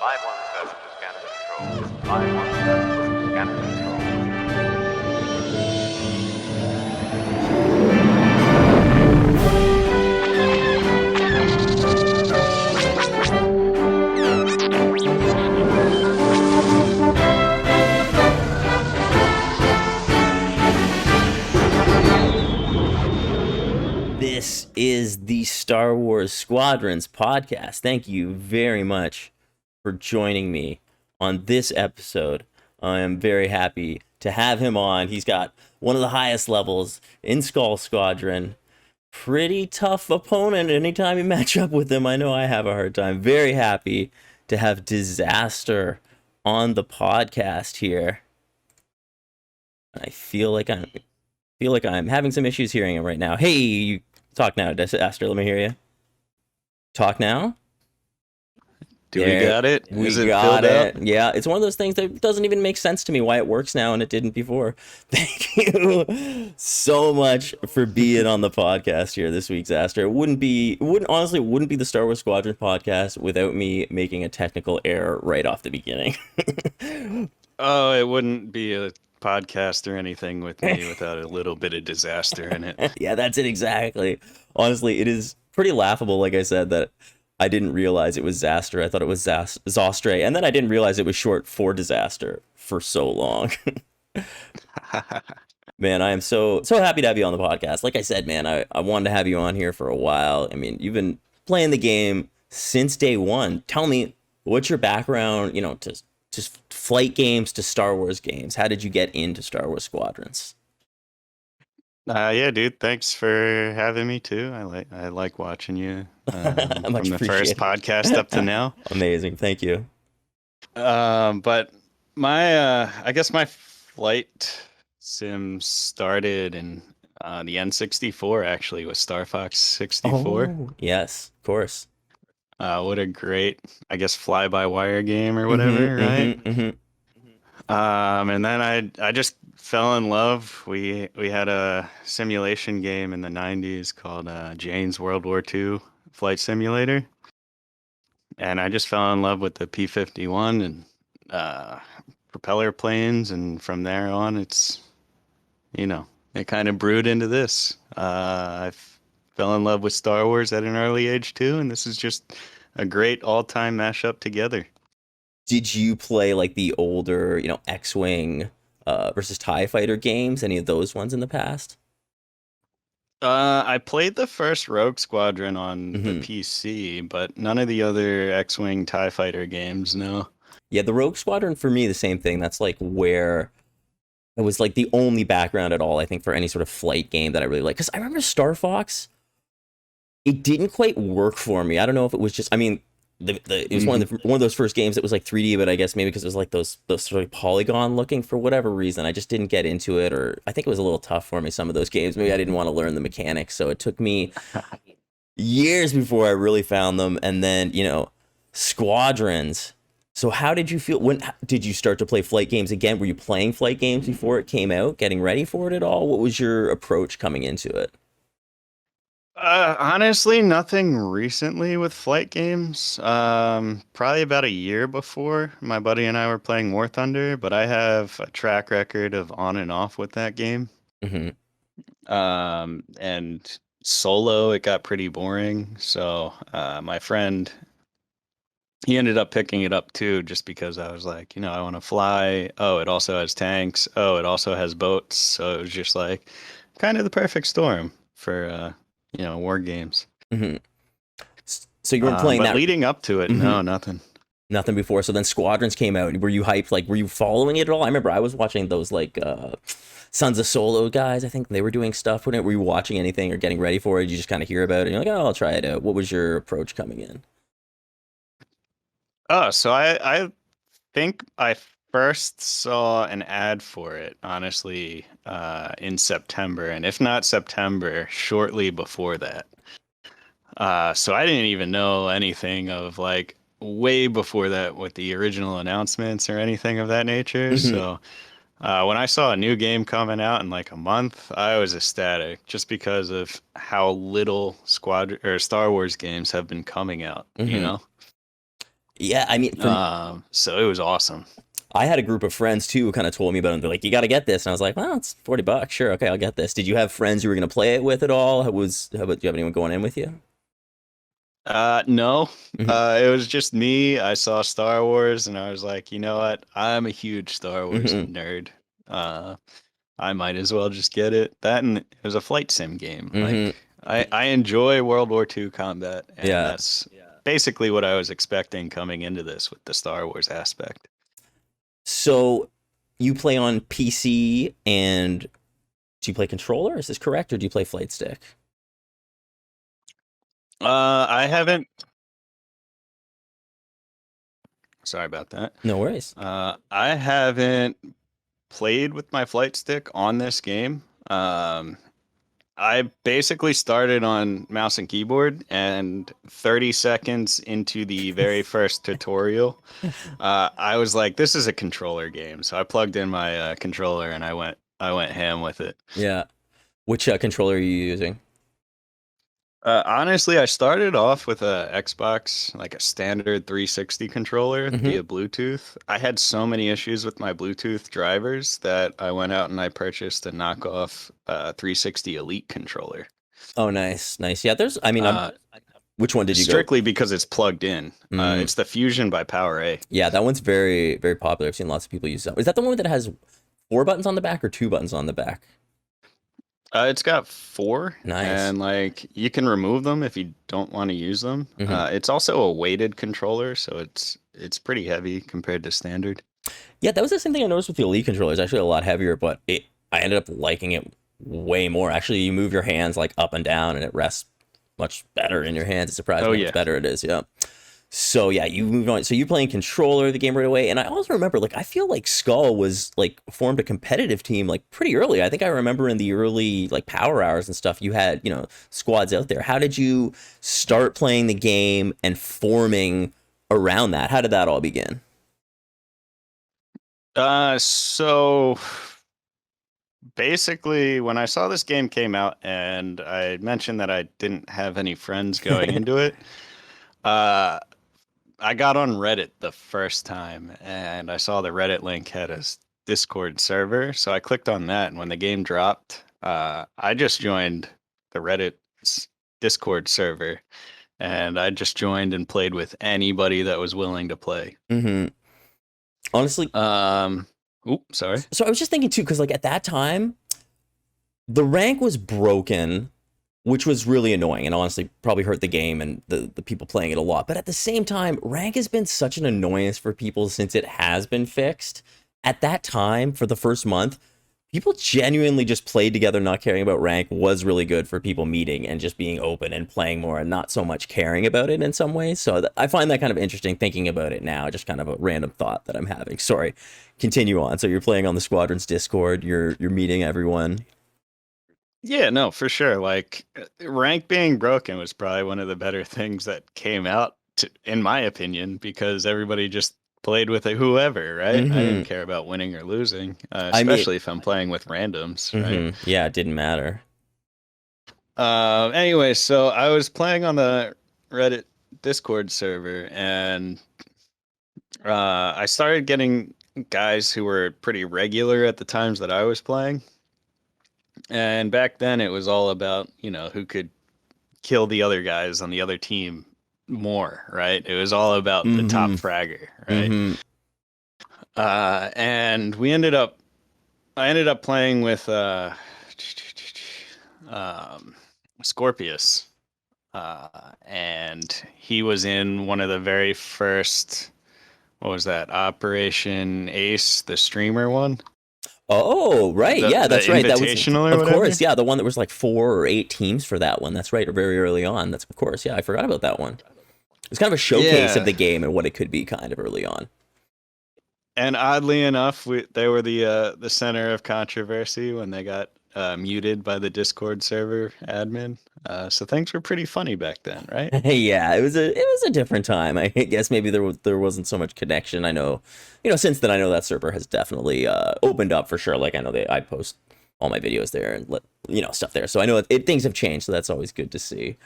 517 to scanner control. 517 to scanner control. This is the Star Wars Squadrons podcast. Thank you very much for joining me on this episode. I am very happy to have him on. He's got one of the highest levels in Skull Squadron. Pretty tough opponent anytime you match up with him. I know I have a hard time. Very happy to have Zastre on the podcast here. I feel like I'm having some issues hearing him right now. Hey, you talk now, Zastre. Let me hear you. Talk now. We got it? Is it got it. Up? Yeah, it's one of those things that doesn't even make sense to me why it works now and it didn't before. Thank you so much for being on the podcast here this week, Zastre. It wouldn't be the Star Wars Squadron podcast without me making a technical error right off the beginning. Oh, it wouldn't be a podcast or anything with me without a little bit of disaster in it. Yeah, that's it exactly. Honestly, it is pretty laughable, like I said, that I didn't realize it was Zastre. I thought it was Zastre, and then I didn't realize it was short for disaster for so long. Man, I am so happy to have you on the podcast. Like I said, man, I wanted to have you on here for a while. I mean, you've been playing the game since day one. Tell me, what's your background, to flight games to Star Wars games? How did you get into Star Wars Squadrons? Yeah, dude. Thanks for having me too. I like watching you from the first podcast up to now. Amazing, thank you. But my I guess my flight sim started in the N64 actually with Star Fox 64. Oh, yes, of course. What a great, I guess, fly-by-wire game or whatever, right? And then I just fell in love. We had a simulation game in the 90s called Jane's World War II Flight Simulator. And I just fell in love with the P-51 and propeller planes. And from there on, it kind of brewed into this. I fell in love with Star Wars at an early age too, and this is just a great all-time mashup together. Did you play like the older, X-Wing versus TIE Fighter games? Any of those ones in the past? I played the first Rogue Squadron on the PC, but none of the other X-Wing TIE Fighter games, no. Yeah, the Rogue Squadron, for me, the same thing. That's like where it was like the only background at all, I think, for any sort of flight game that I really like. Because I remember Star Fox, it didn't quite work for me. I don't know if it was just, I mean, it was one of those first games that was like 3D, but I guess maybe because it was like those sort of polygon looking for whatever reason, I just didn't get into it, or I think it was a little tough for me, some of those games. Maybe I didn't want to learn the mechanics, so it took me years before I really found them. And then, Squadrons. So how did you feel? When did you start to play flight games again? Were you playing flight games before it came out, getting ready for it at all? What was your approach coming into it? Honestly, nothing recently with flight games. Probably about a year before, my buddy and I were playing War Thunder, but I have a track record of on and off with that game. And solo, it got pretty boring. So my friend, he ended up picking it up too, just because I was like, I want to fly. Oh, it also has tanks. Oh, it also has boats. So it was just like kind of the perfect storm for war games. So you weren't playing that leading up to it. No, nothing before. So then Squadrons came out. Were you hyped? Like, were you following it at all? I remember I was watching those like Sons of Solo guys. I think they were doing stuff with it. Were you watching anything or getting ready for it? Did you just kind of hear about it and you're like, oh, I'll try it out? What was your approach coming in? Oh, so I think I first saw an ad for it, honestly, in September, and if not September, shortly before that. So I didn't even know anything of like way before that with the original announcements or anything of that nature. So when I saw a new game coming out in like a month, I was ecstatic just because of how little Star Wars games have been coming out, Yeah, I mean, So it was awesome. I had a group of friends too who kind of told me about it. They're like, "You got to get this," and I was like, "Well, it's $40. Sure, okay, I'll get this." Did you have friends you were going to play it with at all? How about do you have anyone going in with you? No, Mhm. it was just me. I saw Star Wars and I was like, you know what? I'm a huge Star Wars Mhm. nerd. Uh, I might as well just get it. That and it was a flight sim game. Mhm. Like I enjoy World War II combat, and Yeah. that's basically what I was expecting coming into this with the Star Wars aspect. So you play on PC and do you play controller? Is this correct, or do you play flight stick? I haven't. Sorry about that. No worries. I haven't played with my flight stick on this game. I basically started on mouse and keyboard, and 30 seconds into the very first tutorial, I was like, "This is a controller game." So I plugged in my controller and I went ham with it. Yeah. Which controller are you using? Honestly, I started off with a Xbox, like a standard 360 controller Hmm. via Bluetooth. I had so many issues with my Bluetooth drivers that I went out and I purchased a knockoff 360 Elite controller. Oh, nice, nice. Yeah, there's. I mean, Uh, which one did you go? Strictly because it's plugged in. Mm, It's the Fusion by PowerA. yeah, that one's very, very popular. I've seen lots of people use that. Is that the one that has four buttons on the back or two buttons on the back? It's got four, Nice. and like you can remove them if you don't want to use them. Hmm. It's also a weighted controller, so it's pretty heavy compared to standard. Yeah, that was the same thing I noticed with the Elite controller. It's actually a lot heavier, but I ended up liking it way more. Actually, you move your hands like up and down, and it rests much better in your hands. It's Oh surprising how much yeah. better it is. Yeah. So yeah, you moved on. So you playing controller the game right away, and I also remember like I feel like Skull was like formed a competitive team like pretty early. I think I remember in the early like power hours and stuff, you had squads out there. How did you start playing the game and forming around that? How did that all begin? So basically, when I saw this game came out and I mentioned that I didn't have any friends going into it, uh, I got on Reddit the first time and I saw the Reddit link had a Discord server. So I clicked on that. And when the game dropped, I just joined the Reddit's Discord server and I just joined and played with anybody that was willing to play. Hmm. Honestly, Sorry. so I was just thinking too, because like at that time, the rank was broken, which was really annoying and honestly probably hurt the game and the people playing it a lot. But at the same time, rank has been such an annoyance for people since it has been fixed. At that time, for the first month, people genuinely just played together, not caring about rank was really good for people meeting and just being open and playing more and not so much caring about it in some ways. So I find that kind of interesting thinking about it now, just kind of a random thought that I'm having. Sorry, continue on. So you're playing on the Squadrons Discord, you're meeting everyone. Yeah, no, for sure. Like rank being broken was probably one of the better things that came out, in my opinion, because everybody just played with it, whoever, right? I Hmm. didn't care about winning or losing, I mean, especially if I'm playing with randoms, right? yeah, it didn't matter. Anyway, so I was playing on the Reddit Discord server, and I started getting guys who were pretty regular at the times that I was playing. And back then, it was all about, who could kill the other guys on the other team more, right? It was all about the top Hmm. fragger, right? Hmm. And I ended up playing with um, Scorpius, and he was in one of the very first, what was that? Operation Ace, the streamer one, Oh, right. Yeah, the that's right. That was, Invitational or of whatever. course, yeah, the one that was like 4 or 8 teams for that one. That's right, very early on. That's of course, yeah, I forgot about that one. It's kind of a showcase of Yeah, the game and what it could be kind of early on. and oddly enough, they were the center of controversy when they got muted by the Discord server admin. So things were pretty funny back then, right? Yeah, it was a different time. I guess maybe there wasn't so much connection. I know, since then I know that server has definitely opened up for sure. Like I know I post all my videos there and let stuff there. So I know things have changed, so that's always good to see.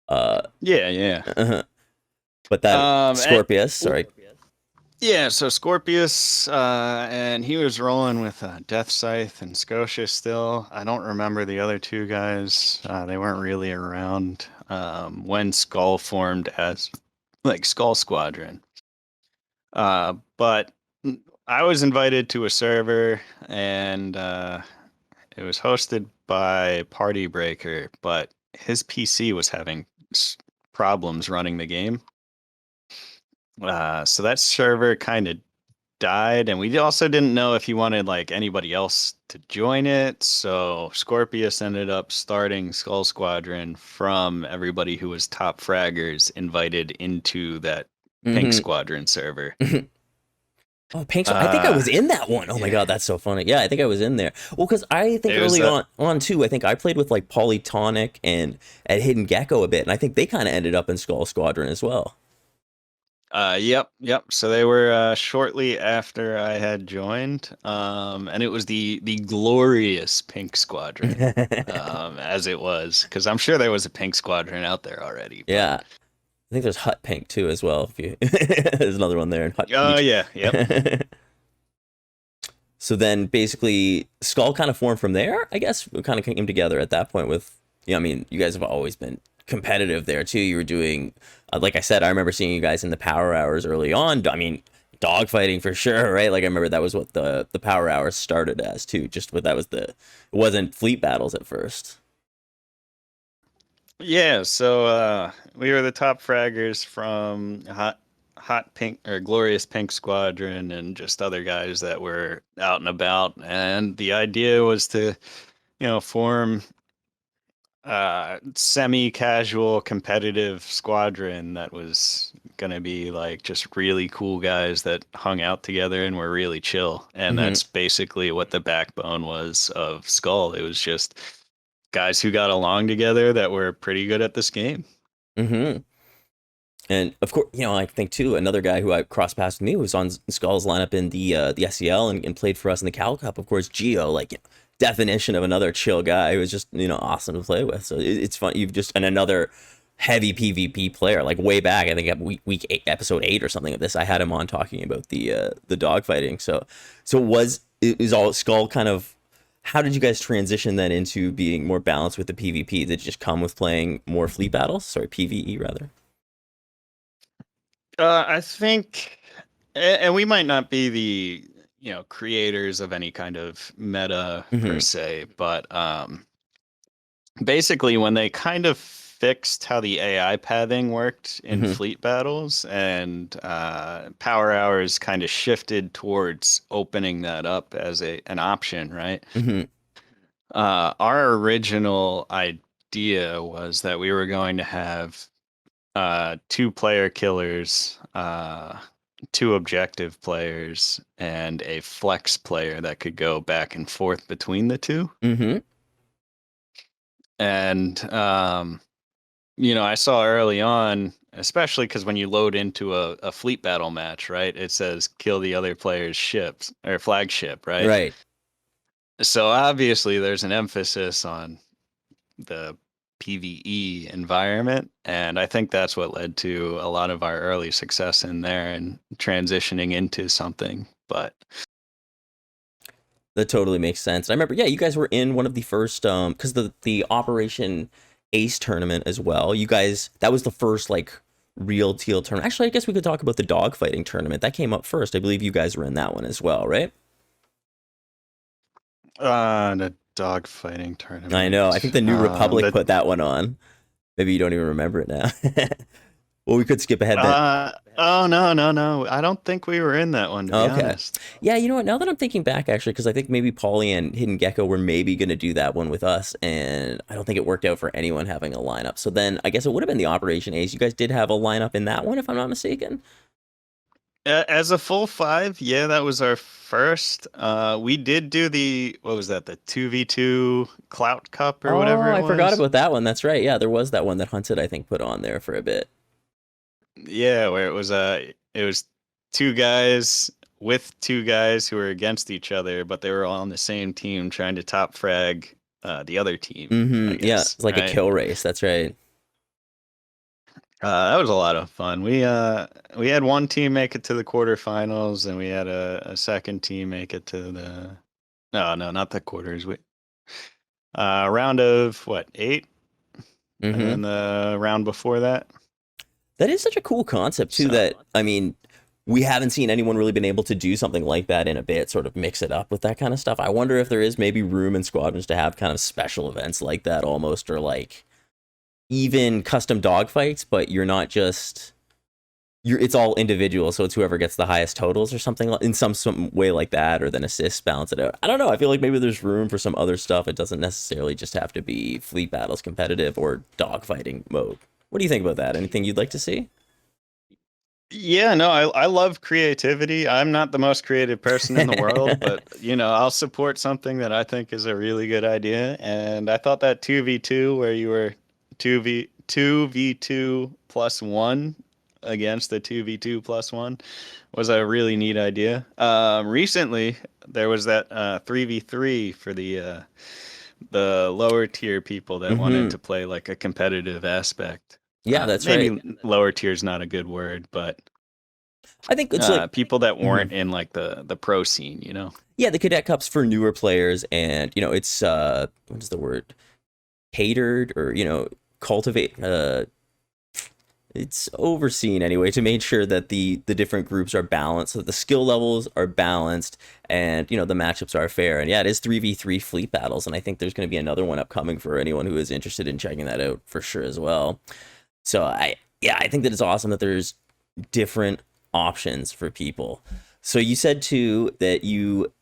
Uh Yeah, yeah. But that Um, and, Scorpius, sorry. yeah, so Scorpius, and he was rolling with Death Scythe and Scotia still. I don't remember the other two guys. They weren't really around when Skull formed as like Skull Squadron. But I was invited to a server, and it was hosted by Party Breaker, but his PC was having problems running the game. So that server kind of died, and we also didn't know if he wanted like anybody else to join it. So Scorpius ended up starting Skull Squadron from everybody who was top fraggers invited into that Pink Mm-hmm. Squadron server. Oh, Pink. I think I Uh, was in that one. Oh my yeah, god, that's so funny. Yeah, I think I was in there. Well, because I think it was early on too. I think I played with like Polytonic and at Hidden Gecko a bit, and I think they kind of ended up in Skull Squadron as well. yep. So they were shortly after I had joined, and it was the glorious Pink Squadron, as it was, because I'm sure there was a Pink Squadron out there already. But Yeah, I think there's Hut Pink too as well. If you there's another one there in Hut oh Peach. yeah, yep. So then basically Skull kind of formed from there. I guess we kind of came together at that point with, I mean, you guys have always been competitive there too. You were doing, like I said, I remember seeing you guys in the power hours early on. I mean, dogfighting for sure, right? Like I remember that was what the power hours started as too. Just what that was it wasn't fleet battles at first. Yeah, so we were the top fraggers from Hot Pink or Glorious Pink Squadron and just other guys that were out and about. And the idea was to, form semi-casual competitive squadron that was gonna be like just really cool guys that hung out together and were really chill. And Mm-hmm. that's basically what the backbone was of Skull. It was just guys who got along together that were pretty good at this game. Mm-hmm. And of course, I think too, another guy who I crossed paths with me was on Skull's lineup in the SEL and played for us in the Cal Cup. Of course, Geo, like definition of another chill guy who was just awesome to play with. So it's fun. You've just and another heavy PvP player, like way back. I think at week 8, episode 8 or something of this, I had him on talking about the dogfighting. So it was all Skull kind of. How did you guys transition then into being more balanced with the PvP? Did it just come with playing more fleet battles? Sorry, PvE rather. I think, and we might not be the creators of any kind of meta per Mm-hmm. se, but basically when they kind of fixed how the AI pathing worked in Mm-hmm. fleet battles and power hours kind of shifted towards opening that up as an option, right? Mm-hmm. Our original idea was that we were going to have two player killers, two objective players, and a flex player that could go back and forth between the two. Mm-hmm. And I saw early on, especially because when you load into a fleet battle match, right, it says kill the other player's ships or flagship, right? Right. So obviously there's an emphasis on the PvE environment. And I think that's what led to a lot of our early success in there and transitioning into something. But That totally makes sense. I remember, yeah, you guys were in one of the first, because the Operation Ace tournament as well. You guys, that was the first like real teal tournament. Actually, I guess we could talk about the dogfighting tournament that came up first. I believe you guys were in that one as well, right? the dog fighting I know. I tournament. think the New Republic That put that one on. Maybe you don't even remember it now. Well, we could skip ahead then. oh no. I don't think we were in that one, to be Okay. honest. Yeah, you know what? Now that I'm thinking back, actually, because I think maybe Polly and Hidden Gecko were maybe going to do that one with us, and I don't think it worked out for anyone having a lineup. So then I guess it would have been the Operation Ace. You guys did have a lineup in that one, if I'm not mistaken. As a full five, yeah, that was our first. We did do what was that, the 2v2 Clout Cup or Oh, whatever it I forgot was? about that one. That's right. Yeah, there was that one that Hunted, I think, put on there for a bit. Yeah, where it was two guys with two guys who were against each other, but they were all on the same team trying to top frag the other team, I Yeah, guess, it's like a right? kill race. That's right. That was a lot of fun. We had one team make it to the quarterfinals, and we had a second team make it to the no, not the quarters. We round of what, 8, and Hmm. then the round before that. That is such a cool concept too. So That I mean, we haven't seen anyone really been able to do something like that in a bit. Sort of mix it up with that kind of stuff. I wonder if there is maybe room in Squadrons to have kind of special events like that, almost, or like even custom dogfights, but you're not just you're. It's all individual, so it's whoever gets the highest totals or something in some way like that, or then assists balance it out. I don't know. I feel like maybe there's room for some other stuff. It doesn't necessarily just have to be fleet battles competitive or dogfighting mode. What do you think about that? Anything you'd like to see? yeah, no, I love creativity. I'm not the most creative person in the world, but I'll support something that I think is a really good idea. And I thought that 2v2 where you were 2v2 plus 1 against the 2v2 plus 1 was a really neat idea. Recently there was that 3v3 for the lower tier people that wanted Hmm. to play like a competitive aspect. Yeah, that's right. Maybe lower tier is not a good word, but I think it's like, people that mhm. weren't in like the pro scene. Yeah, the Cadet Cup's for newer players, and it's what is the word? Catered, or cultivate. It's overseen anyway to make sure that the different groups are balanced, so that the skill levels are balanced, and the matchups are fair. And yeah, it is 3v3 fleet battles, and I think there's going to be another one upcoming for anyone who is interested in checking that out for sure as well. So I think that it's awesome that there's different options for people. So you said too that you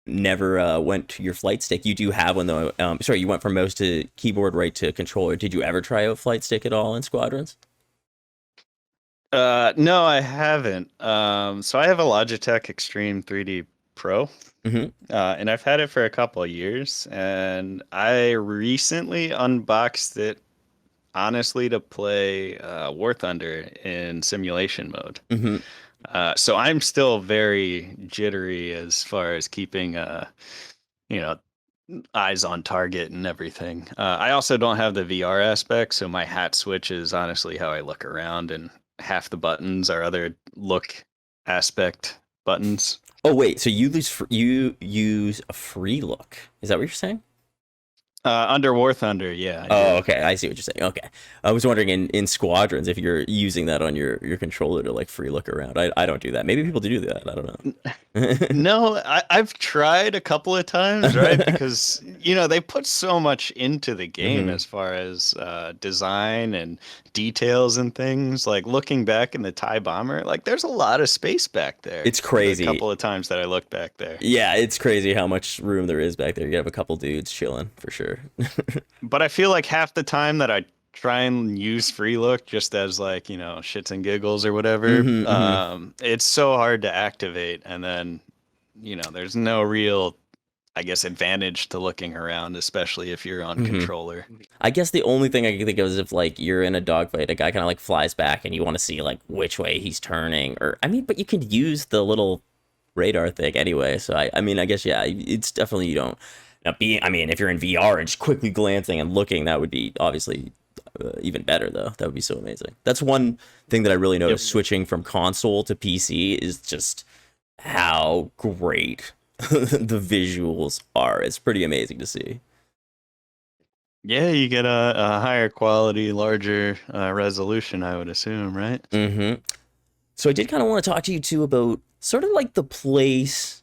never went to your flight stick. You do have one though. Sorry, you went from mouse to keyboard, right to controller. Did you ever try out flight stick at all in Squadrons? No, I haven't. So I have a Logitech Extreme 3D Pro, Hmm. and I've had it for a couple of years, and I recently unboxed it, honestly, to play War Thunder in simulation mode. Hmm. So I'm still very jittery as far as keeping, you know, eyes on target and everything. I also don't have the VR aspect, so my hat switch is honestly how I look around, and half the buttons are other look aspect buttons. Oh wait, so you use a free look? Is that what you're saying? Under War Thunder, yeah, I Oh, do. okay. I see what you're saying. Okay. I was wondering in Squadrons if you're using that on your controller to like free look around. I don't do that. Maybe people do that. I don't know. No, I've tried a couple of times, right? Because, they put so much into the game Hmm. as far as design and details and things. Like looking back in the TIE Bomber, like there's a lot of space back there. It's The crazy. couple of times that I looked back there. Yeah, it's crazy how much room there is back there. You have a couple dudes chilling for sure. But I feel like half the time that I try and use free look just as like, shits and giggles or whatever, Hmm. Hmm. it's so hard to activate. And then, there's no real, I guess, advantage to looking around, especially if you're on Hmm. controller. I guess the only thing I can think of is if like you're in a dogfight, a guy kind of like flies back and you want to see like which way he's turning, or I mean, but you can use the little radar thing anyway. So I mean, I guess yeah, it's definitely you don't. Now, I mean, if you're in VR and just quickly glancing and looking, that would be obviously even better though. That would be so amazing. That's one thing that I really Yep. noticed switching from console to PC is just how great the visuals are. It's pretty amazing to see. Yeah, you get a higher quality, larger resolution, I would assume, right? Hmm. So I did kind of want to talk to you too about sort of like the place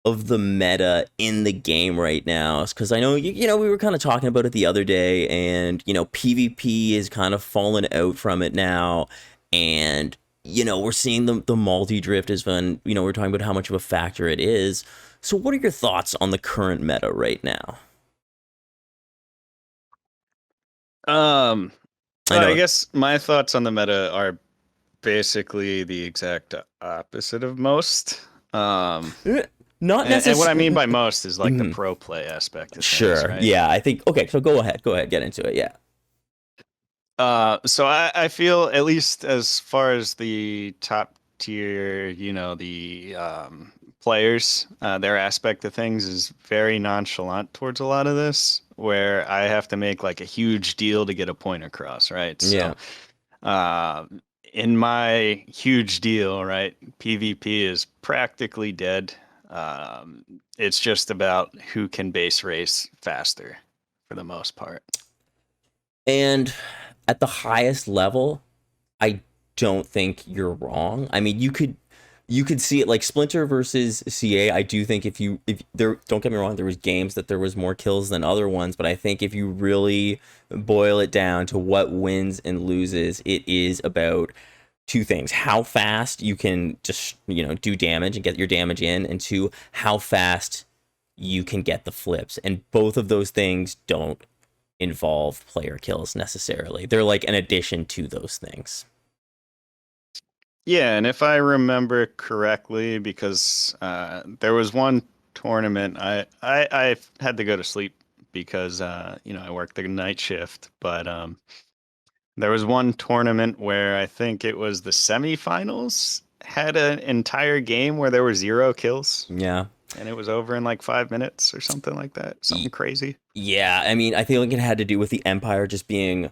of the meta in the game right now, because I know we were kind of talking about it the other day, and PvP is kind of fallen out from it now, and we're seeing the multi drift is when we're talking about how much of a factor it is. So what are your thoughts on the current meta right now? Um, I I know. guess my thoughts on the meta are basically the exact opposite of most. Um, Not and what I mean necessarily. by most is like the pro play aspect of things, Sure. right? Yeah, I think. Okay, so go ahead. Go ahead. Get into it. Yeah. So I feel at least as far as the top tier, the players, their aspect of things is very nonchalant towards a lot of this, where I have to make like a huge deal to get a point across, right? So Yeah. Uh, in my huge deal, right? PvP is practically dead. It's just about who can base race faster for the most part. And at the highest level, I don't think you're wrong. I mean, you could see it like Splinter versus CA. I do think if there, don't get me wrong, there was games that there was more kills than other ones, but I think if you really boil it down to what wins and loses, it is about two things: how fast you can just, do damage and get your damage in, and two, how fast you can get the flips. And both of those things don't involve player kills necessarily. They're like an addition to those things. Yeah, and if I remember correctly, because there was one tournament, I had to go to sleep because I worked the night shift, but there was one tournament where I think it was the semifinals had an entire game where there were 0 kills, Yeah. and it was over in like 5 minutes or something like that, something crazy. Yeah, I mean, I feel like it had to do with the Empire just being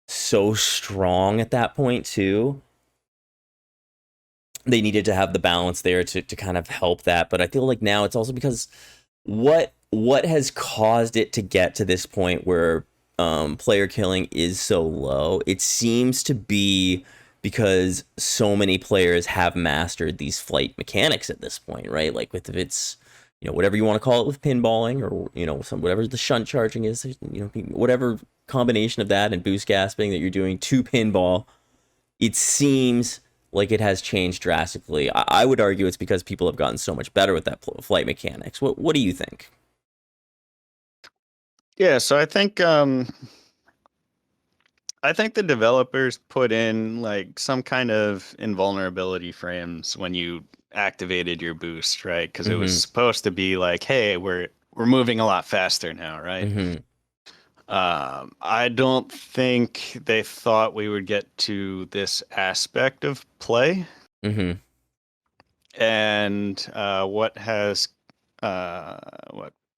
so strong at that point too. They needed to have the balance there to kind of help that. But I feel like now it's also because what has caused it to get to this point where player killing is so low? It seems to be because so many players have mastered these flight mechanics at this point, right? Like with, if it's, whatever you want to call it, with pinballing, or whatever the shunt charging is, whatever combination of that and boost gasping that you're doing to pinball, it seems like it has changed drastically. I would argue it's because people have gotten so much better with that flight mechanics. What do you think? Yeah, so I think the developers put in like some kind of invulnerability frames when you activated your boost, right? Because it was Mm-hmm. supposed to be like, hey, we're moving a lot faster now, right? Mm-hmm. I don't think they thought we would get to this aspect of play, Mm-hmm. and uh, what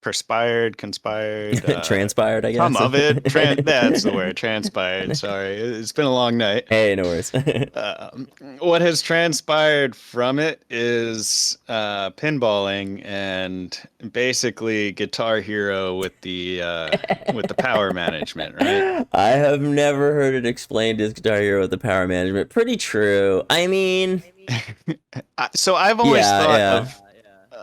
conspired, Transpired, I some guess. of it, that's the word, transpired. Sorry, it's been a long night. Hey, no worries. Um, what has transpired from it is pinballing and basically Guitar Hero with the power management, right? I have never heard it explained as Guitar Hero with the power management. Pretty true. I mean, So yeah, yeah.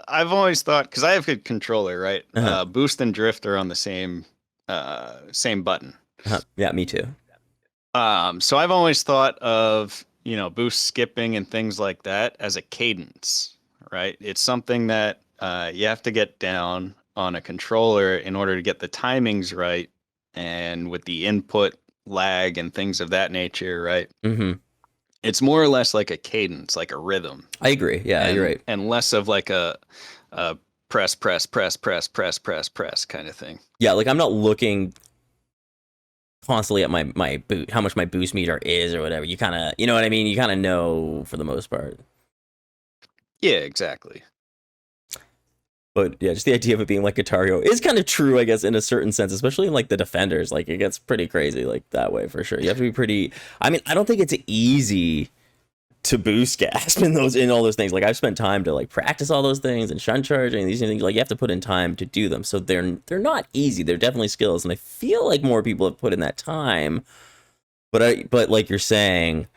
I've always thought, because I have a controller, right? Uh-huh. Boost and drift are on the same button. Uh-huh. Yeah, me too. So I've always thought of, boost skipping and things like that as a cadence, right? It's something that you have to get down on a controller in order to get the timings right, and with the input lag and things of that nature, right? Mm-hmm. It's more or less like a cadence, like a rhythm, I agree. Yeah, you're and right. less of like a press, press, press, press, press, press, press kind of thing. Yeah, like I'm not looking constantly at my boot, how much my boost meter is or whatever. You kind of, you know what I mean? You kind of know for the most part. Yeah, exactly. But yeah, just the idea of it being like Guitar Hero is kind of true, I guess, in a certain sense, especially in like the defenders. Like it gets pretty crazy like that way for sure. You have to be pretty. I mean, I don't think it's easy to boost gasp in all those things. Like I've spent time to like practice all those things and shunt charging these things. Like you have to put in time to do them. So they're not easy. They're definitely skills, and I feel like more people have put in that time. But like you're saying,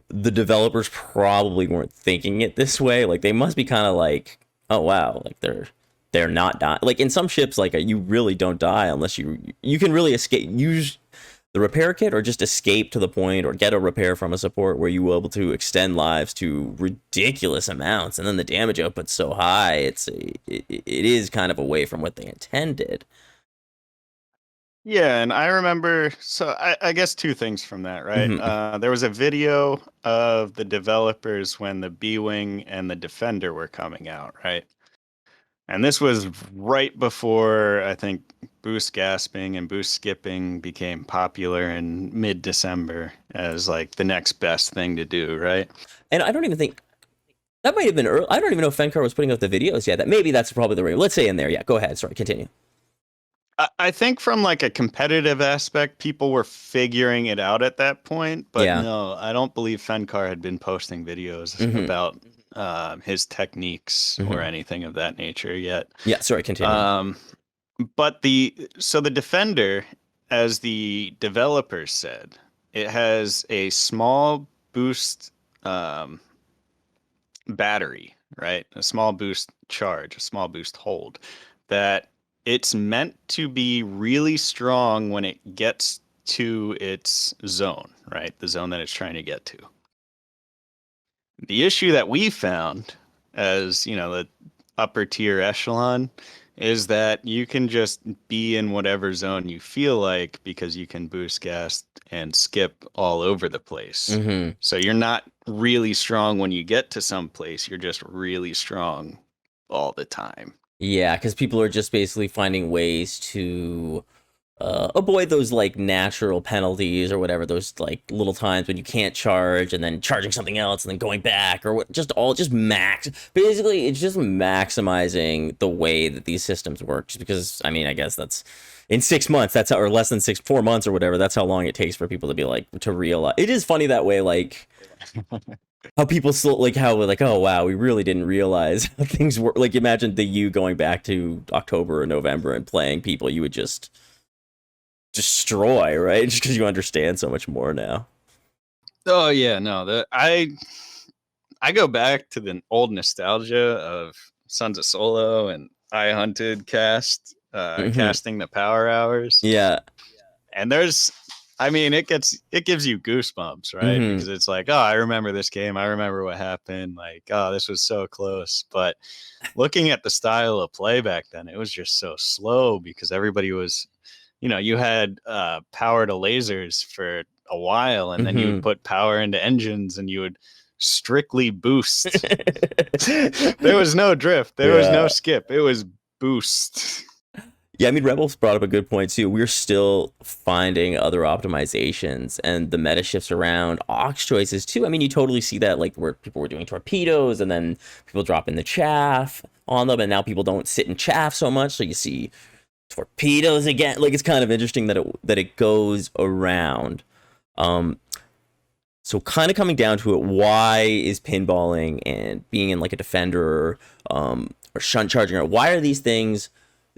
the developers probably weren't thinking it this way. Like they must be kind of like, oh wow, like they're not dying. Like in some ships, like you really don't die unless you can really escape, use the repair kit, or just escape to the point, or get a repair from a support where you were able to extend lives to ridiculous amounts, and then the damage output's so high, it is kind of away from what they intended. Yeah, and I remember, so I guess two things from that, right? Mm-hmm. There was a video of the developers when the B-Wing and the Defender were coming out, right? And this was right before I think boost gasping and boost skipping became popular in mid-December as like the next best thing to do, right? And I don't even think that might have been early. I don't even know if Fenkar was putting out the videos yet. That maybe that's probably the right. Let's say in there. Yeah, go ahead. Sorry, continue. I think from like a competitive aspect, people were figuring it out at that point. But Yeah. no, I don't believe Fenkar had been posting videos Hmm. about his techniques or Hmm. anything of that nature yet. Yeah. Sorry. Continue. Um, but the Defender, as the developers said, it has a small boost um, battery, right? A small boost charge, a small boost hold that it's meant to be really strong when it gets to its zone, right? The zone that it's trying to get to. The issue that we found as, the upper tier echelon is that you can just be in whatever zone you feel like because you can boost gas and skip all over the place. Hmm. So you're not really strong when you get to some place, you're just really strong all the time. Yeah, because people are just basically finding ways to avoid those like natural penalties or whatever, those like little times when you can't charge and then charging something else and then going back or what, just max. Basically, it's just maximizing the way that these systems work. Just because, I mean, I guess that's in 6 months, that's how, or less than 4 months or whatever, that's how long it takes for people to be like, to realize. It is funny that way, like, how people still like how we're like, oh wow, we really didn't realize how things were. Like, imagine you going back to October or November and playing people you would just destroy, right? Just because you understand so much more now. Oh yeah, no, I go back to the old nostalgia of Sons of Solo and I Hunted Hmm. casting the power hours. Yeah. And I mean, it gives you goosebumps, right? Hmm. Because it's like, oh, I remember this game. I remember what happened. Like, oh, this was so close. But looking at the style of play back then, it was just so slow because everybody was, you had power to lasers for a while, and then you would Hmm. put power into engines, and you would strictly boost. There was no drift. There was no Yeah. skip. It was boost. Yeah, I mean, Rebels brought up a good point too. We're still finding other optimizations and the meta shifts around aux choices too. I mean, you totally see that like where people were doing torpedoes and then people dropping the chaff on them, and now people don't sit in chaff so much. So you see torpedoes again. Like, it's kind of interesting that it goes around. Um, so kind of coming down to it, why is pinballing and being in like a defender or shunt charging, or why are these things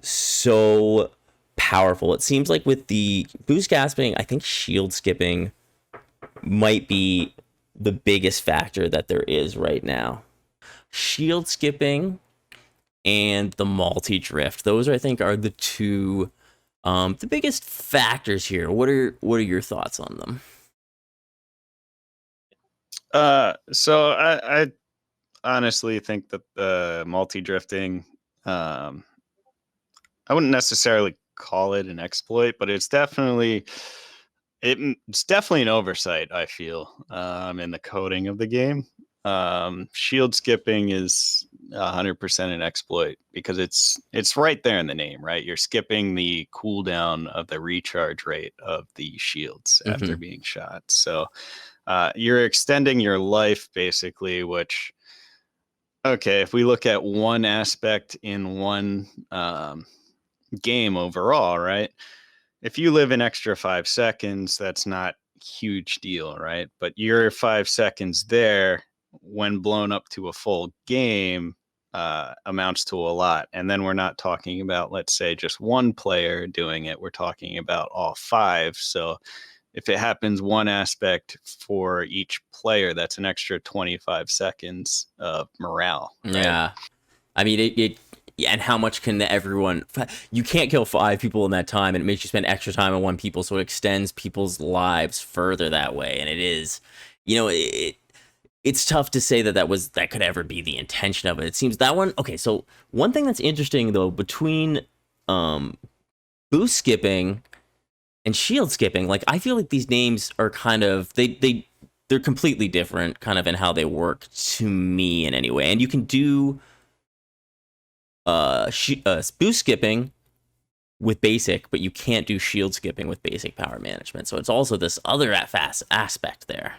so powerful? It seems like with the boost gasping, I think shield skipping might be the biggest factor that there is right now. Shield skipping and the multi drift, those I think are the two the biggest factors here. What are your thoughts on them? So I honestly think that the multi drifting, um, I wouldn't necessarily call it an exploit, but it's definitely an oversight. I feel in the coding of the game. Shield skipping is 100% an exploit because it's right there in the name, right? You're skipping the cooldown of the recharge rate of the shields after Mm-hmm. being shot. So you're extending your life basically, which okay, if we look at one aspect in one game overall, right? If you live an extra 5 seconds, that's not huge deal, right? But your 5 seconds there, when blown up to a full game, amounts to a lot. And then we're not talking about, let's say, just one player doing it. We're talking about all five. So if it happens one aspect for each player, that's an extra 25 seconds of morale, right? Yeah. I mean, it yeah, and how much can everyone? You can't kill 5 people in that time, and it makes you spend extra time on 1 people, so it extends people's lives further that way. And it is, it's tough to say that could ever be the intention of it. It seems that one. Okay, so one thing that's interesting though between um, boost skipping and shield skipping, like I feel like these names are kind of they're completely different, kind of in how they work to me in any way. And you can do boost skipping with basic, but you can't do shield skipping with basic power management. So it's also this other fast aspect there.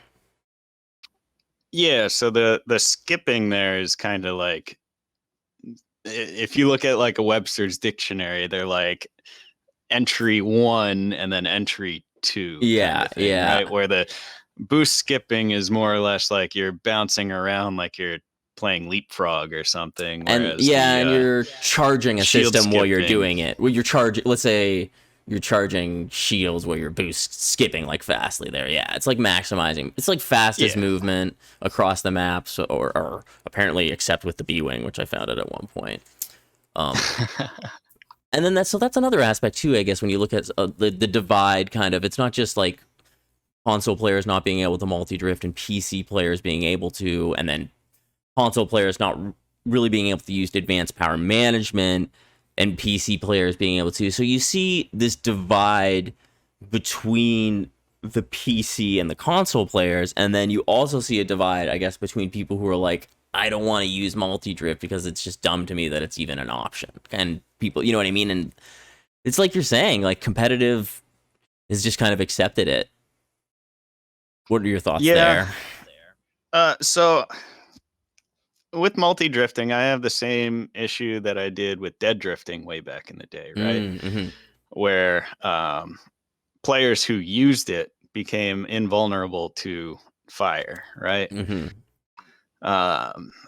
Yeah, so the skipping there is kind of like if you look at like a Webster's dictionary, they're like entry 1 and then entry 2 kind Yeah, of thing, right? Where the boost skipping is more or less like you're bouncing around like you're playing leapfrog or something, and whereas the you're charging a shield system while you're skipping, doing it. Well, you're charging. Let's say you're charging shields while you're boost skipping like fastly there. Yeah, it's like maximizing. It's like fastest movement across the maps, or apparently except with the B-wing, which I found it at one point. And then that's another aspect too, I guess, when you look at the divide kind of. It's not just like console players not being able to multi-drift and PC players being able to, and then console players not really being able to use advanced power management and PC players being able to. So you see this divide between the PC and the console players, and then you also see a divide, I guess, between people who are like, I don't want to use multi-drift because it's just dumb to me that it's even an option. And people, you know what I mean? And it's like you're saying, like competitive has just kind of accepted it. What are your thoughts there? So with multi-drifting, I have the same issue that I did with dead drifting way back in the day, right? Where players who used it became invulnerable to fire, right? And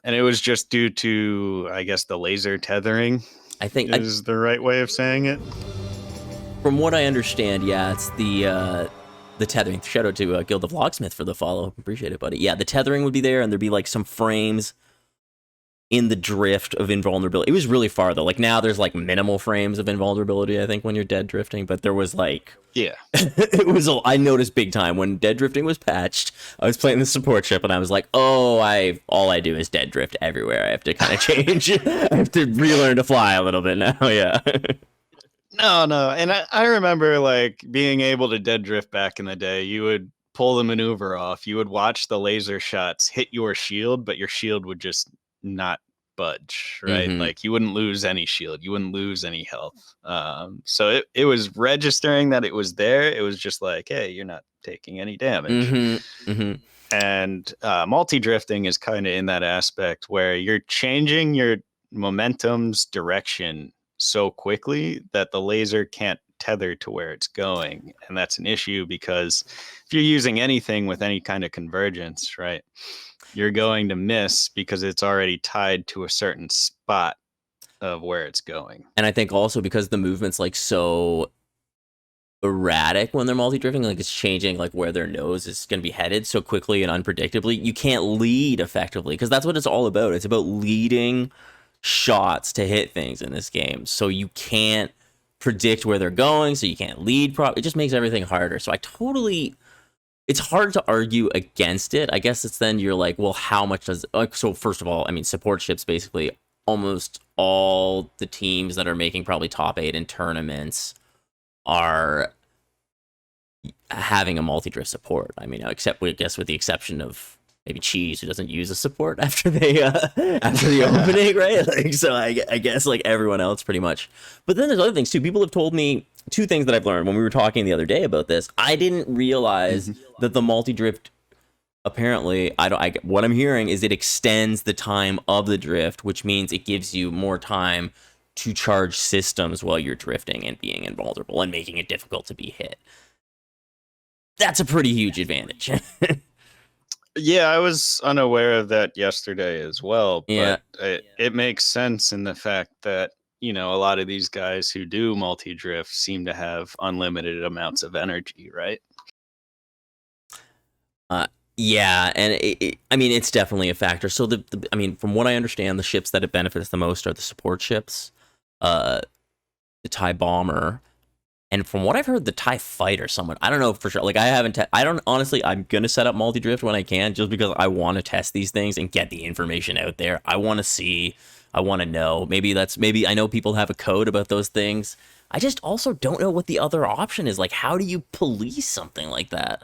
it was just due to, I guess, the laser tethering. I think is the right way of saying it. From what I understand, yeah, it's the tethering. Shout out to Guild of Locksmith for the follow. Appreciate it, buddy. Yeah, the tethering would be there, and there'd be like some frames in the drift of invulnerability. It was really far though. Like now there's like minimal frames of invulnerability, I think, when you're dead drifting, but there was like, it was, I noticed big time when dead drifting was patched. I was playing the support ship and I was like, all I do is dead drift everywhere. I have to kind of change. I have to relearn to fly a little bit now. Yeah. No. And I remember like being able to dead drift back in the day. You would pull the maneuver off. You would watch the laser shots hit your shield, but your shield would just not budge, right? Like you wouldn't lose any shield, you wouldn't lose any health. So it was registering that it was there. It was just like, hey, you're not taking any damage. And multi-drifting is kind of in that aspect where you're changing your momentum's direction so quickly that the laser can't tether to where it's going, and that's an issue because if you're using anything with any kind of convergence, right, you're going to miss because it's already tied to a certain spot of where it's going. And I think also because the movement's like so erratic when they're multi-drifting, like it's changing like where their nose is going to be headed so quickly and unpredictably, you can't lead effectively, because that's what it's all about. It's about leading shots to hit things in this game. So you can't predict where they're going, so you can't lead properly. It just makes everything harder. So it's hard to argue against it. I guess it's then you're like, well, how much does, like, so first of all, I mean, support ships, basically almost all the teams that are making probably top 8 in tournaments are having a multi-drift support. I mean, except I guess with the exception of maybe Cheese, who doesn't use a support after they after the opening, right? Like, so I guess like everyone else pretty much. But then there's other things too. People have told me two things that I've learned when we were talking the other day about this. I didn't realize that the multi-drift, apparently, what I'm hearing is it extends the time of the drift, which means it gives you more time to charge systems while you're drifting and being invulnerable and making it difficult to be hit. That's a pretty huge advantage. Yeah, I was unaware of that yesterday as well, but it makes sense in the fact that, you know, a lot of these guys who do multi-drift seem to have unlimited amounts of energy, right? Yeah, and I mean, it's definitely a factor. So I mean, from what I understand, the ships that it benefits the most are the support ships, the TIE Bomber, and from what I've heard, the TIE Fighter. Someone, I don't know for sure. Like, I don't honestly. I'm gonna set up multi-drift when I can, just because I want to test these things and get the information out there. I want to see. I want to know. Maybe I know people have a code about those things. I just also don't know what the other option is. Like, how do you police something like that?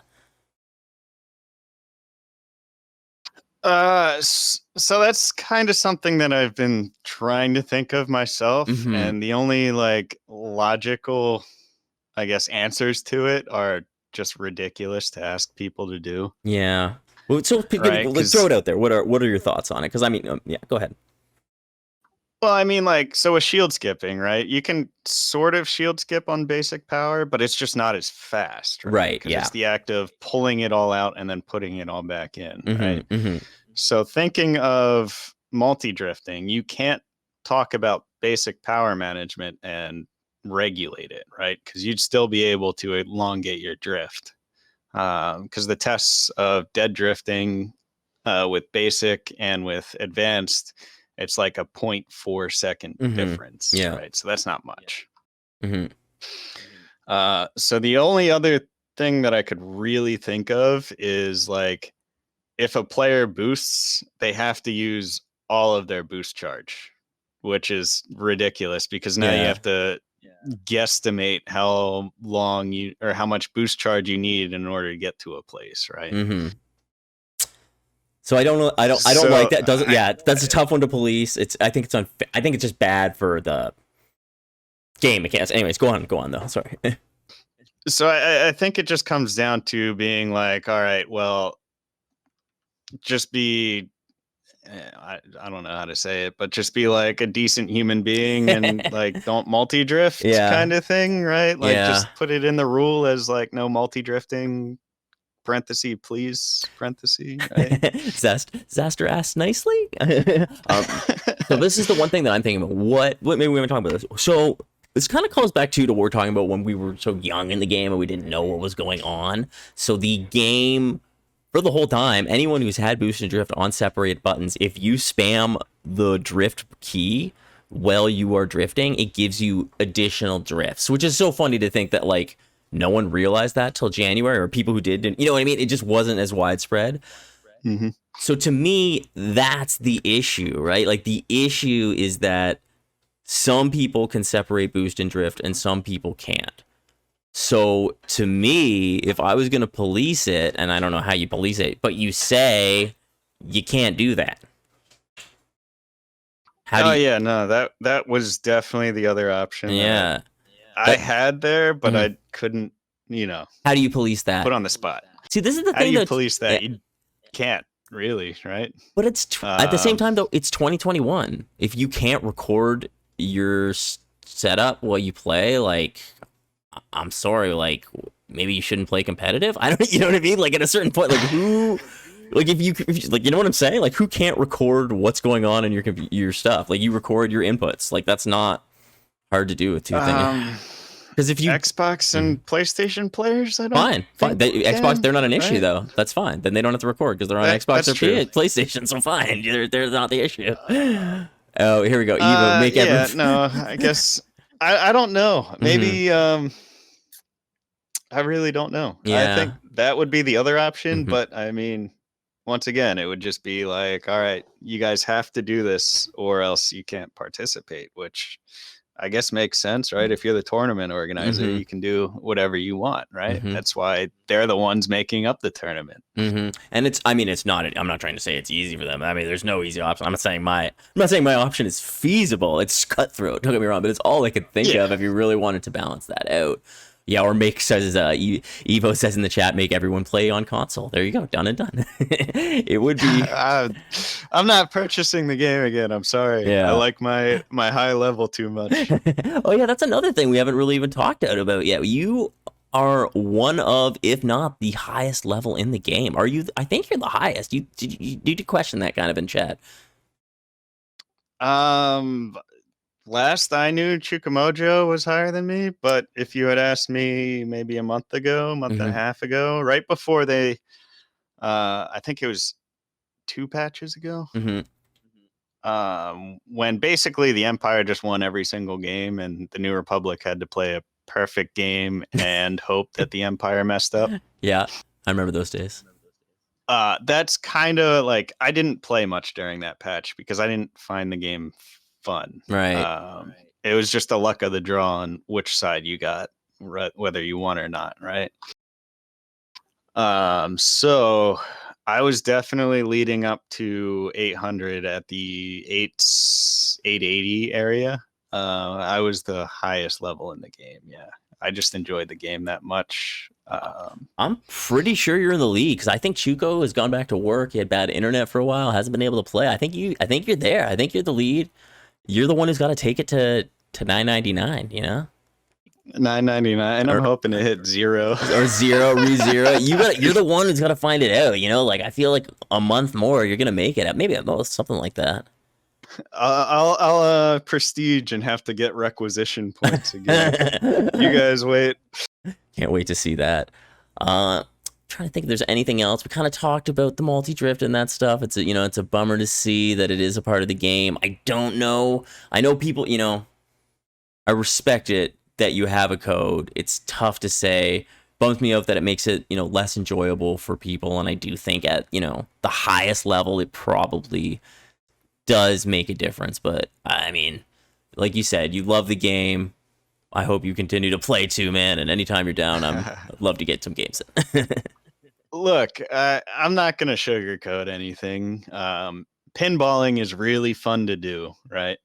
So that's kind of something that I've been trying to think of myself, and the only like logical, I guess, answers to it are just ridiculous to ask people to do. Yeah. Well, so right? Let's throw it out there. What are your thoughts on it? Because I mean, yeah, go ahead. Well, I mean, like, so with shield skipping, right? You can sort of shield skip on basic power, but it's just not as fast, right? Right, Because yeah. it's the act of pulling it all out and then putting it all back in, right? Mm-hmm. So thinking of multi-drifting, you can't talk about basic power management and regulate it, right? Because you'd still be able to elongate your drift. Because the tests of dead drifting with basic and with advanced, it's like a 0.4 second difference, Yeah. right? So that's not much. Mm-hmm. So the only other thing that I could really think of is like if a player boosts, they have to use all of their boost charge, which is ridiculous because now you Yeah. have to guesstimate how long you or how much boost charge you need in order to get to a place, right? Mm-hmm. So I don't know. I don't So like that. Doesn't yeah? That's a tough one to police. I think it's I think it's just bad for the game mechanics. Anyways, go on though. Sorry. So I think it just comes down to being like, all right, well, just be I don't know how to say it, but just be like a decent human being and like don't multi drift Yeah. kind of thing, right? Like Yeah. just put it in the rule as like no multi drifting, parenthesis, please, parenthesis, right? Zastre asked nicely. So this is the one thing that I'm thinking about. What maybe we haven't talked about this. So this kind of comes back to what we're talking about when we were so young in the game and we didn't know what was going on. So the game, for the whole time, anyone who's had boost and drift on separated buttons, if you spam the drift key while you are drifting, it gives you additional drifts, which is so funny to think that like no one realized that till January, or people who didn't, you know what I mean? It just wasn't as widespread. Mm-hmm. So to me, that's the issue, right? Like the issue is that some people can separate boost and drift and some people can't. So to me, if I was going to police it, and I don't know how you police it, but you say you can't do that. Yeah, no, that was definitely the other option. Yeah. I had there, but I couldn't, you know. How do you police that? Put on the spot. See, this is the How thing do you that police that? You can't really, right? But it's at the same time though, it's 2021. If you can't record your setup while you play, like, I'm sorry, like maybe you shouldn't play competitive. I don't, you know what I mean? Like at a certain point, like who, like if you like, you know what I'm saying? Like who can't record what's going on in your stuff? Like you record your inputs. Like that's not hard to do with two things. Because if you Xbox and PlayStation players, I don't. Fine. Xbox, they're not an issue right? though. That's fine. Then they don't have to record because they're on Xbox or PlayStation. So fine, they're not the issue. Oh, here we go. Evo, make everyone. No, I guess I don't know. Maybe I really don't know. Yeah. I think that would be the other option, but I mean, once again, it would just be like, all right, you guys have to do this or else you can't participate, which I guess makes sense, right? If you're the tournament organizer, you can do whatever you want, right? That's why they're the ones making up the tournament. And it's, I mean, it's not, I'm not trying to say it's easy for them. I mean, there's no easy option. I'm not saying my option is feasible. It's cutthroat. Don't get me wrong, but it's all I could think of if you really wanted to balance that out. Yeah, or make, says Evo says in the chat, make everyone play on console. There you go, done and done. It would be. I'm not purchasing the game again. I'm sorry. Yeah. I like my high level too much. Oh yeah, that's another thing we haven't really even talked about yet. You are one of, if not the highest level in the game. Are you? I think you're the highest. You did question that kind of in chat. Last I knew, Chukamojo was higher than me, but if you had asked me maybe a month and a half ago, right before they, I think it was 2 patches ago, when basically the Empire just won every single game and the New Republic had to play a perfect game and hope that the Empire messed up. Yeah, I remember those days. That's kind of like, I didn't play much during that patch because I didn't find the game fun. Right. It was just the luck of the draw on which side you got, whether you won or not, right? So I was definitely leading up to 800 at the 880 area. I was the highest level in the game. Yeah, I just enjoyed the game that much. I'm pretty sure you're in the league because I think Chuko has gone back to work. He had bad internet for a while, hasn't been able to play. I think you're there. I think you're the lead. You're the one who's got to take it to $9.99, you know? $9.99. I'm hoping to hit 0 or zero, re-zero. You're the one who's got to find it out, you know? Like, I feel like a month more, you're going to make it. Maybe at most, something like that. I'll prestige and have to get requisition points again. You guys wait. Can't wait to see that. Trying to think if there's anything else. We kind of talked about the multi-drift and that stuff. It's a bummer to see that it is a part of the game. I don't know. I know people, I respect it that you have a code. It's tough to say. Bums me out that it makes it, less enjoyable for people. And I do think at, the highest level, it probably does make a difference. But I mean, like you said, you love the game. I hope you continue to play too, man. And anytime you're down, I'd love to get some games in. Look, I'm not going to sugarcoat anything. Pinballing is really fun to do, right?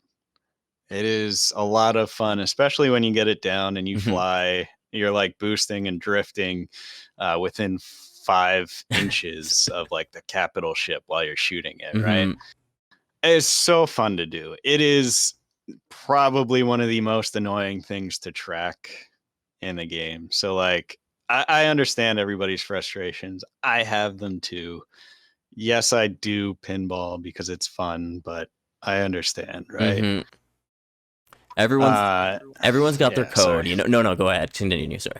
It is a lot of fun, especially when you get it down and you fly. You're like boosting and drifting within 5 inches of like the capital ship while you're shooting it, right? It's so fun to do. It is probably one of the most annoying things to track in the game. So like, I understand everybody's frustrations. I have them too. Yes, I do pinball because it's fun, but I understand, right? Everyone's got their code. Sorry. No, go ahead. Continue. Sorry.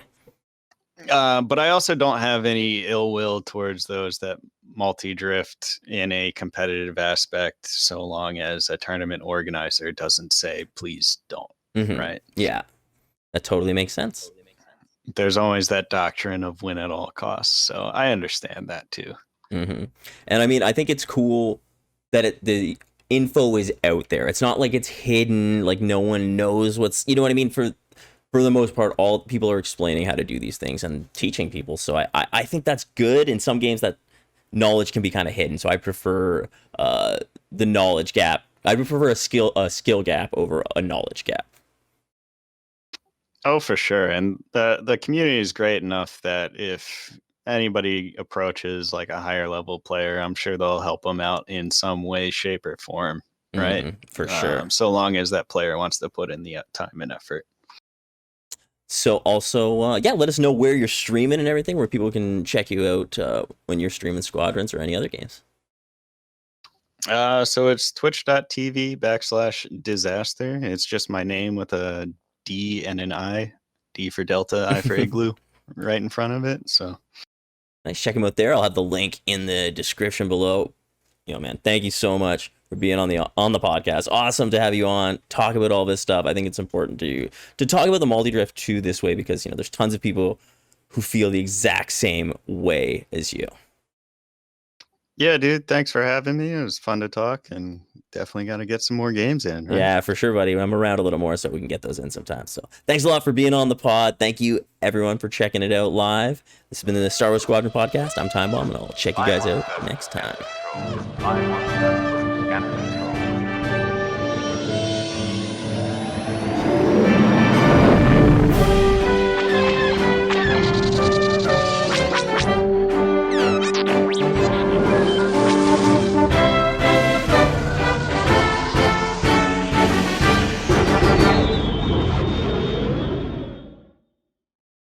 But I also don't have any ill will towards those that multi-drift in a competitive aspect, so long as a tournament organizer doesn't say, please don't, right? Yeah, that totally makes sense. There's always that doctrine of win at all costs. So I understand that too. And I mean, I think it's cool that the info is out there. It's not like it's hidden, like no one knows what's, you know what I mean? For the most part, all people are explaining how to do these things and teaching people. So I think that's good. In some games, that knowledge can be kind of hidden. So I prefer the knowledge gap. I prefer a skill gap over a knowledge gap. Oh, for sure. And the community is great enough that if anybody approaches like a higher level player, I'm sure they'll help them out in some way, shape, or form, right? For sure. So long as that player wants to put in the time and effort. So also, let us know where you're streaming and everything, where people can check you out when you're streaming Squadrons or any other games. So it's twitch.tv/Zastre. It's just my name with a D and an I. D for Delta, I for Igloo, right in front of it. So nice. Check him out there. I'll have the link in the description below. Man, thank you so much for being on the podcast. Awesome to have you on, talk about all this stuff. I think it's important to talk about the multi-drift too this way, because there's tons of people who feel the exact same way as you. Yeah, dude, thanks for having me. It was fun to talk, and definitely got to get some more games in, right? Yeah, for sure, buddy. I'm around a little more so we can get those in sometimes. So thanks a lot for being on the pod. Thank you, everyone, for checking it out live. This has been the Star Wars Squadron podcast. I'm Time Bomb, and I'll check you guys out next time. I want them scanner.